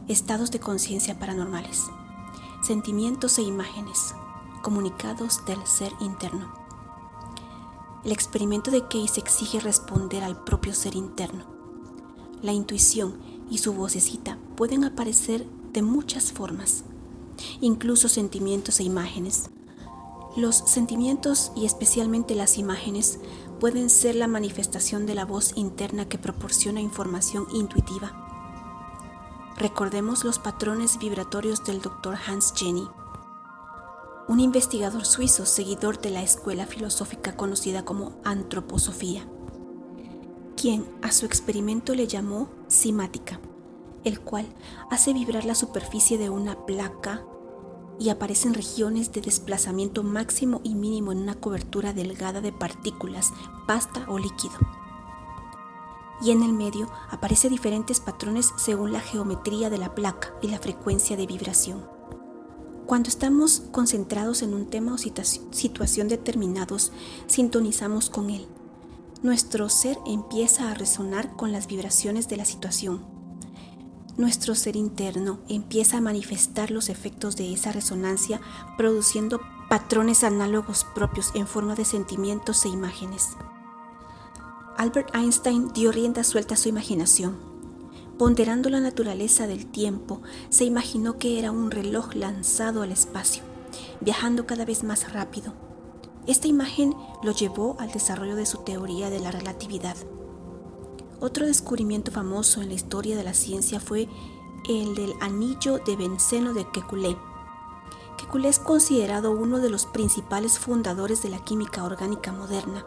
estados de conciencia paranormales, sentimientos e imágenes, comunicados del ser interno. El experimento de Case exige responder al propio ser interno. La intuición y su vocecita pueden aparecer de muchas formas, incluso sentimientos e imágenes. Los sentimientos y especialmente las imágenes pueden ser la manifestación de la voz interna que proporciona información intuitiva. Recordemos los patrones vibratorios del Dr. Hans Jenny, un investigador suizo seguidor de la escuela filosófica conocida como antroposofía, quien a su experimento le llamó cimática, el cual hace vibrar la superficie de una placa y aparecen regiones de desplazamiento máximo y mínimo en una cobertura delgada de partículas, pasta o líquido. Y en el medio aparecen diferentes patrones según la geometría de la placa y la frecuencia de vibración. Cuando estamos concentrados en un tema o situación determinados, sintonizamos con él. Nuestro ser empieza a resonar con las vibraciones de la situación. Nuestro ser interno empieza a manifestar los efectos de esa resonancia, produciendo patrones análogos propios en forma de sentimientos e imágenes. Albert Einstein dio rienda suelta a su imaginación. Ponderando la naturaleza del tiempo, se imaginó que era un reloj lanzado al espacio, viajando cada vez más rápido. Esta imagen lo llevó al desarrollo de su teoría de la relatividad. Otro descubrimiento famoso en la historia de la ciencia fue el del anillo de benceno de Kekulé. Kekulé es considerado uno de los principales fundadores de la química orgánica moderna,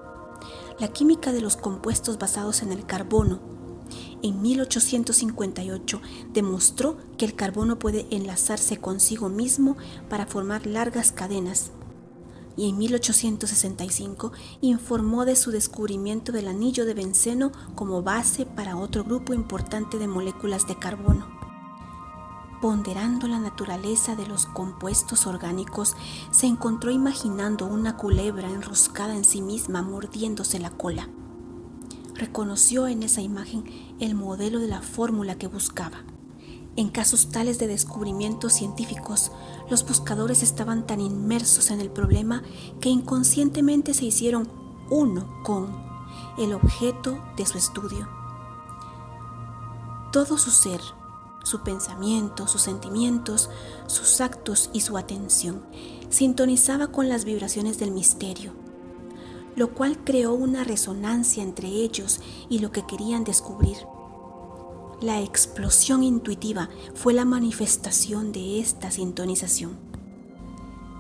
la química de los compuestos basados en el carbono. En 1858 demostró que el carbono puede enlazarse consigo mismo para formar largas cadenas. Y en 1865 informó de su descubrimiento del anillo de benceno como base para otro grupo importante de moléculas de carbono. Ponderando la naturaleza de los compuestos orgánicos, se encontró imaginando una culebra enroscada en sí misma mordiéndose la cola. Reconoció en esa imagen el modelo de la fórmula que buscaba. En casos tales de descubrimientos científicos, los buscadores estaban tan inmersos en el problema que inconscientemente se hicieron uno con el objeto de su estudio. Todo su ser, su pensamiento, sus sentimientos, sus actos y su atención sintonizaba con las vibraciones del misterio, lo cual creó una resonancia entre ellos y lo que querían descubrir. La explosión intuitiva fue la manifestación de esta sintonización.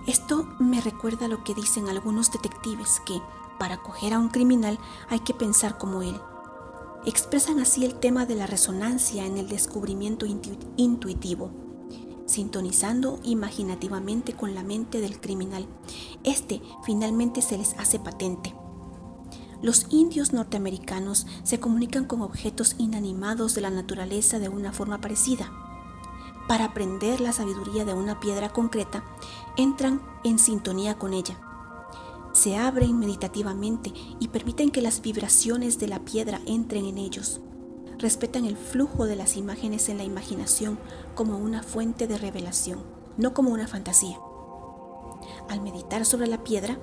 Esto me recuerda a lo que dicen algunos detectives que, para coger a un criminal, hay que pensar como él. Expresan así el tema de la resonancia en el descubrimiento intuitivo, sintonizando imaginativamente con la mente del criminal. Este finalmente se les hace patente. Los indios norteamericanos se comunican con objetos inanimados de la naturaleza de una forma parecida. Para aprender la sabiduría de una piedra concreta, entran en sintonía con ella. Se abren meditativamente y permiten que las vibraciones de la piedra entren en ellos. Respetan el flujo de las imágenes en la imaginación como una fuente de revelación, no como una fantasía. Al meditar sobre la piedra,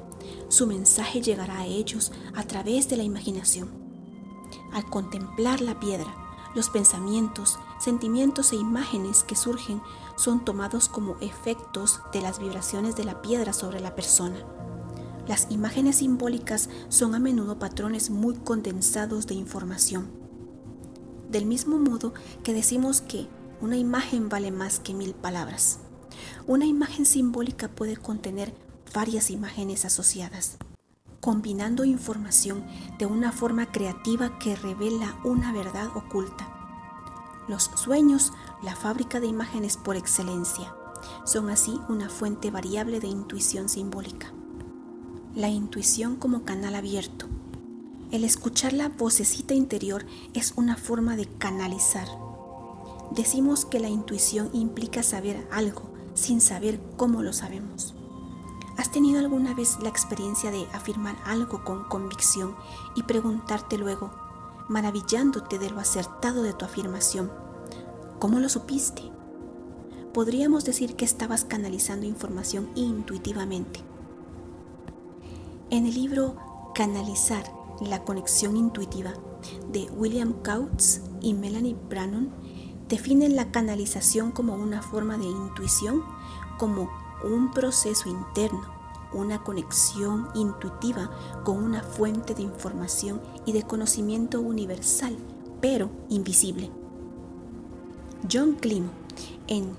su mensaje llegará a ellos a través de la imaginación. Al contemplar la piedra, los pensamientos, sentimientos e imágenes que surgen son tomados como efectos de las vibraciones de la piedra sobre la persona. Las imágenes simbólicas son a menudo patrones muy condensados de información. Del mismo modo que decimos que una imagen vale más que 1000 palabras. Una imagen simbólica puede contener varias imágenes asociadas, combinando información de una forma creativa que revela una verdad oculta. Los sueños, la fábrica de imágenes por excelencia, son así una fuente variable de intuición simbólica. La intuición como canal abierto. El escuchar la vocecita interior es una forma de canalizar. Decimos que la intuición implica saber algo sin saber cómo lo sabemos. ¿Has tenido alguna vez la experiencia de afirmar algo con convicción y preguntarte luego, maravillándote de lo acertado de tu afirmación, ¿cómo lo supiste? podríamos decir que estabas canalizando información intuitivamente. En el libro Canalizar, la conexión intuitiva, de William Coates y Melanie Brannon, definen la canalización como una forma de intuición, como un proceso interno, una conexión intuitiva con una fuente de información y de conocimiento universal, pero invisible. John Climo, en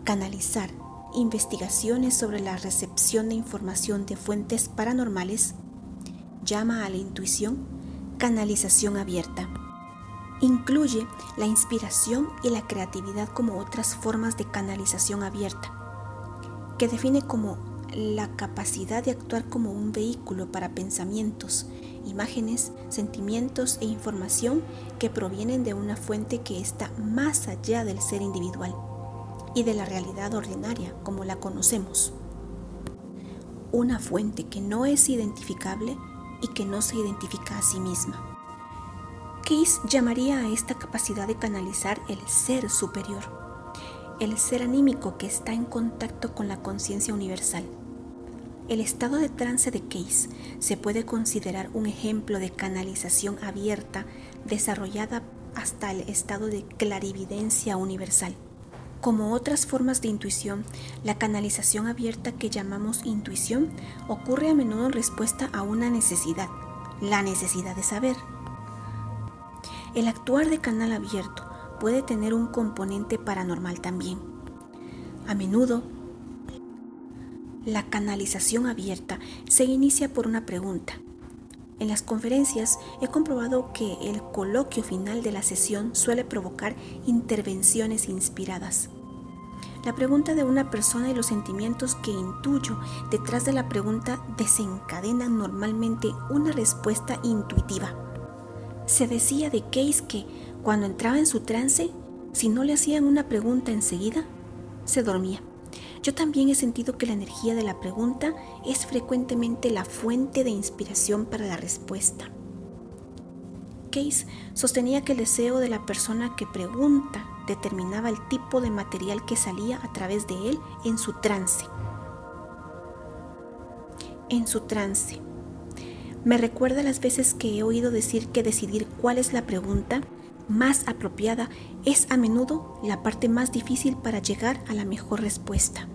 Canalizar, investigaciones sobre la recepción de información de fuentes paranormales, llama a la intuición canalización abierta. Incluye la inspiración y la creatividad como otras formas de canalización abierta, que define como la capacidad de actuar como un vehículo para pensamientos, imágenes, sentimientos e información que provienen de una fuente que está más allá del ser individual y de la realidad ordinaria como la conocemos. Una fuente que no es identificable y que no se identifica a sí misma. Case llamaría a esta capacidad de canalizar el ser superior, el ser anímico que está en contacto con la conciencia universal. El estado de trance de Case se puede considerar un ejemplo de canalización abierta desarrollada hasta el estado de clarividencia universal. Como otras formas de intuición, la canalización abierta que llamamos intuición ocurre a menudo en respuesta a una necesidad, la necesidad de saber. El actuar de canal abierto puede tener un componente paranormal también. A menudo, la canalización abierta se inicia por una pregunta. En las conferencias he comprobado que el coloquio final de la sesión suele provocar intervenciones inspiradas. La pregunta de una persona y los sentimientos que intuyo detrás de la pregunta desencadenan normalmente una respuesta intuitiva. Se decía de Case que cuando entraba en su trance, si no le hacían una pregunta enseguida, se dormía. Yo también he sentido que la energía de la pregunta es frecuentemente la fuente de inspiración para la respuesta. Case sostenía que el deseo de la persona que pregunta determinaba el tipo de material que salía a través de él en su trance. Me recuerda las veces que he oído decir que decidir cuál es la pregunta más apropiada es a menudo la parte más difícil para llegar a la mejor respuesta.